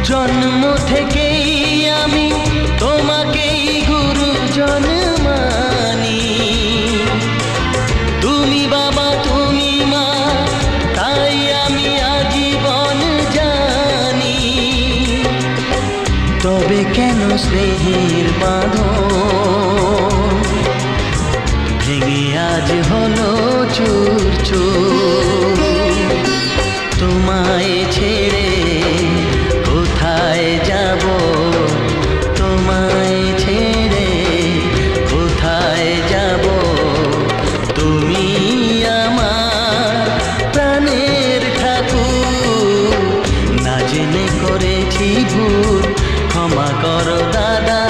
জন্ম থেকেই আমি তোমাকেই গুরুজন মানি। তুমি বাবা তুমি মা, তাই আমি আজীবন জানি। তবে কেন স্নেহের বাঁধন ভেঙে আজ হলো চুর চুর? তোমায় ছেড়ে কোথায় যাব, তোমায় ছেড়ে কোথায় যাব? তুমি আমার প্রাণের ঠাকুর, না জেনে করেছি ভুল, ক্ষমা করো দাদা।